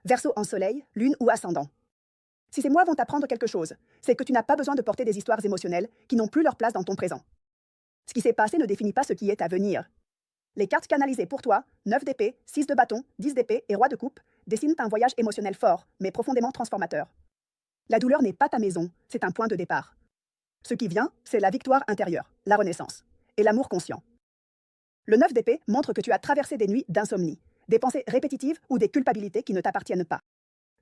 Verseau en soleil, lune ou ascendant. Si ces mois vont t'apprendre quelque chose, c'est que tu n'as pas besoin de porter des histoires émotionnelles qui n'ont plus leur place dans ton présent. Ce qui s'est passé ne définit pas ce qui est à venir. Les cartes canalisées pour toi, 9 d'épée, 6 de bâton, 10 d'épée et roi de coupe, dessinent un voyage émotionnel fort, mais profondément transformateur. La douleur n'est pas ta maison, c'est un point de départ. Ce qui vient, c'est la victoire intérieure, la renaissance, et l'amour conscient. Le 9 d'épée montre que tu as traversé des nuits d'insomnie, des pensées répétitives ou des culpabilités qui ne t'appartiennent pas.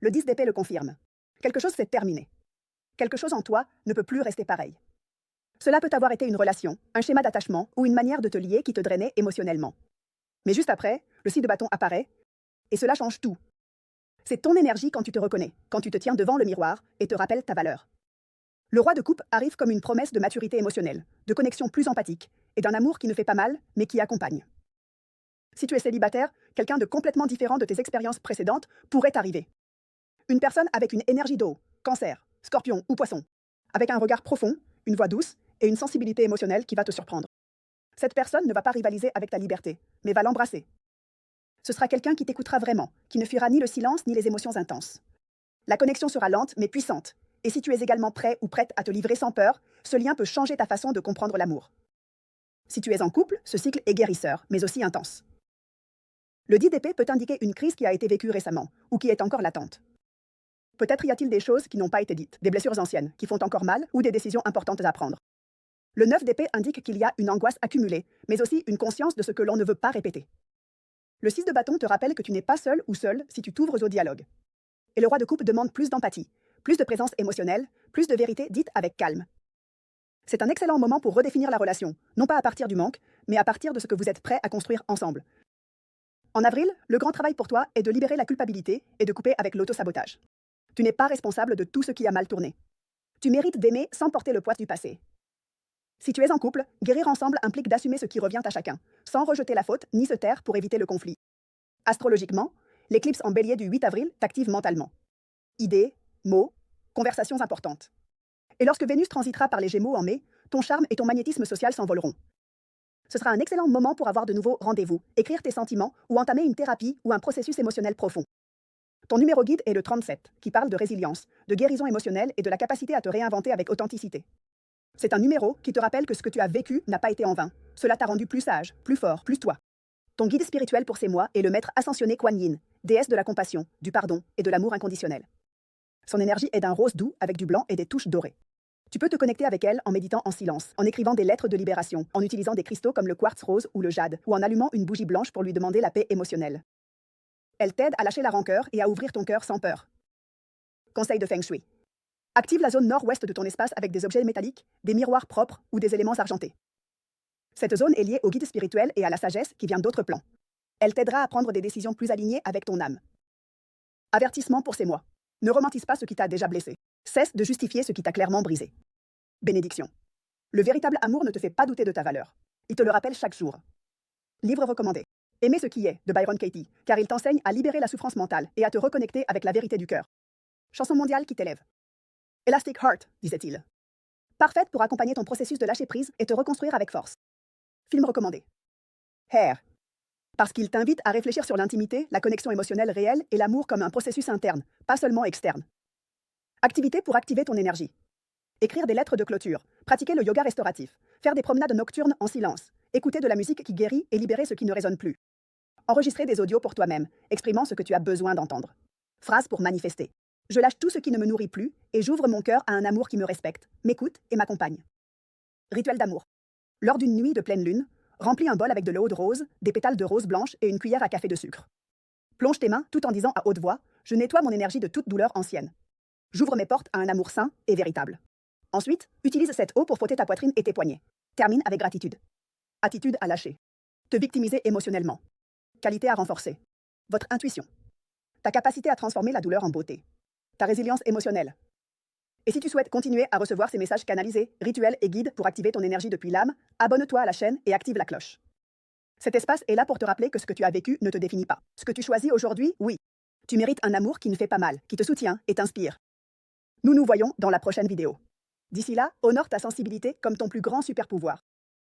Le 10 d'épée le confirme. Quelque chose s'est terminé. Quelque chose en toi ne peut plus rester pareil. Cela peut avoir été une relation, un schéma d'attachement ou une manière de te lier qui te drainait émotionnellement. Mais juste après, le 6 de bâton apparaît, et cela change tout. C'est ton énergie quand tu te reconnais, quand tu te tiens devant le miroir et te rappelles ta valeur. Le roi de coupe arrive comme une promesse de maturité émotionnelle, de connexion plus empathique, et d'un amour qui ne fait pas mal, mais qui accompagne. Si tu es célibataire, quelqu'un de complètement différent de tes expériences précédentes pourrait arriver. Une personne avec une énergie d'eau, cancer, scorpion ou poisson, avec un regard profond, une voix douce et une sensibilité émotionnelle qui va te surprendre. Cette personne ne va pas rivaliser avec ta liberté, mais va l'embrasser. Ce sera quelqu'un qui t'écoutera vraiment, qui ne fuira ni le silence ni les émotions intenses. La connexion sera lente mais puissante, et si tu es également prêt ou prête à te livrer sans peur, ce lien peut changer ta façon de comprendre l'amour. Si tu es en couple, ce cycle est guérisseur, mais aussi intense. Le 10 d'épée peut indiquer une crise qui a été vécue récemment, ou qui est encore latente. Peut-être y a-t-il des choses qui n'ont pas été dites, des blessures anciennes, qui font encore mal, ou des décisions importantes à prendre. Le 9 d'épée indique qu'il y a une angoisse accumulée, mais aussi une conscience de ce que l'on ne veut pas répéter. Le 6 de bâton te rappelle que tu n'es pas seul ou seule si tu t'ouvres au dialogue. Et le roi de coupe demande plus d'empathie, plus de présence émotionnelle, plus de vérité dite avec calme. C'est un excellent moment pour redéfinir la relation, non pas à partir du manque, mais à partir de ce que vous êtes prêts à construire ensemble. En avril, le grand travail pour toi est de libérer la culpabilité et de couper avec l'autosabotage. Tu n'es pas responsable de tout ce qui a mal tourné. Tu mérites d'aimer sans porter le poids du passé. Si tu es en couple, guérir ensemble implique d'assumer ce qui revient à chacun, sans rejeter la faute ni se taire pour éviter le conflit. Astrologiquement, l'éclipse en bélier du 8 avril t'active mentalement. Idées, mots, conversations importantes. Et lorsque Vénus transitera par les Gémeaux en mai, ton charme et ton magnétisme social s'envoleront. Ce sera un excellent moment pour avoir de nouveaux rendez-vous, écrire tes sentiments ou entamer une thérapie ou un processus émotionnel profond. Ton numéro guide est le 37, qui parle de résilience, de guérison émotionnelle et de la capacité à te réinventer avec authenticité. C'est un numéro qui te rappelle que ce que tu as vécu n'a pas été en vain. Cela t'a rendu plus sage, plus fort, plus toi. Ton guide spirituel pour ces mois est le maître ascensionné Kuan Yin, déesse de la compassion, du pardon et de l'amour inconditionnel. Son énergie est d'un rose doux avec du blanc et des touches dorées. Tu peux te connecter avec elle en méditant en silence, en écrivant des lettres de libération, en utilisant des cristaux comme le quartz rose ou le jade, ou en allumant une bougie blanche pour lui demander la paix émotionnelle. Elle t'aide à lâcher la rancœur et à ouvrir ton cœur sans peur. Conseil de Feng Shui. Active la zone nord-ouest de ton espace avec des objets métalliques, des miroirs propres ou des éléments argentés. Cette zone est liée au guide spirituel et à la sagesse qui vient d'autres plans. Elle t'aidera à prendre des décisions plus alignées avec ton âme. Avertissement pour ces mois. Ne romantise pas ce qui t'a déjà blessé. Cesse de justifier ce qui t'a clairement brisé. Bénédiction. Le véritable amour ne te fait pas douter de ta valeur. Il te le rappelle chaque jour. Livre recommandé. Aimer ce qui est, de Byron Katie, car il t'enseigne à libérer la souffrance mentale et à te reconnecter avec la vérité du cœur. Chanson mondiale qui t'élève. Elastic Heart, disait-il. Parfaite pour accompagner ton processus de lâcher prise et te reconstruire avec force. Film recommandé. Hair. Parce qu'il t'invite à réfléchir sur l'intimité, la connexion émotionnelle réelle et l'amour comme un processus interne, pas seulement externe. Activité pour activer ton énergie. Écrire des lettres de clôture, pratiquer le yoga restauratif, faire des promenades nocturnes en silence, écouter de la musique qui guérit et libérer ce qui ne résonne plus. Enregistrer des audios pour toi-même, exprimant ce que tu as besoin d'entendre. Phrase pour manifester. Je lâche tout ce qui ne me nourrit plus et j'ouvre mon cœur à un amour qui me respecte, m'écoute et m'accompagne. Rituel d'amour. Lors d'une nuit de pleine lune, remplis un bol avec de l'eau de rose, des pétales de rose blanche et une cuillère à café de sucre. Plonge tes mains tout en disant à haute voix « Je nettoie mon énergie de toute douleur ancienne. J'ouvre mes portes à un amour sain et véritable. » Ensuite, utilise cette eau pour frotter ta poitrine et tes poignets. Termine avec gratitude. Attitude à lâcher. Te victimiser émotionnellement. Qualité à renforcer. Votre intuition. Ta capacité à transformer la douleur en beauté. Ta résilience émotionnelle. Et si tu souhaites continuer à recevoir ces messages canalisés, rituels et guides pour activer ton énergie depuis l'âme, abonne-toi à la chaîne et active la cloche. Cet espace est là pour te rappeler que ce que tu as vécu ne te définit pas. Ce que tu choisis aujourd'hui, oui. Tu mérites un amour qui ne fait pas mal, qui te soutient et t'inspire. Nous nous voyons dans la prochaine vidéo. D'ici là, honore ta sensibilité comme ton plus grand super pouvoir.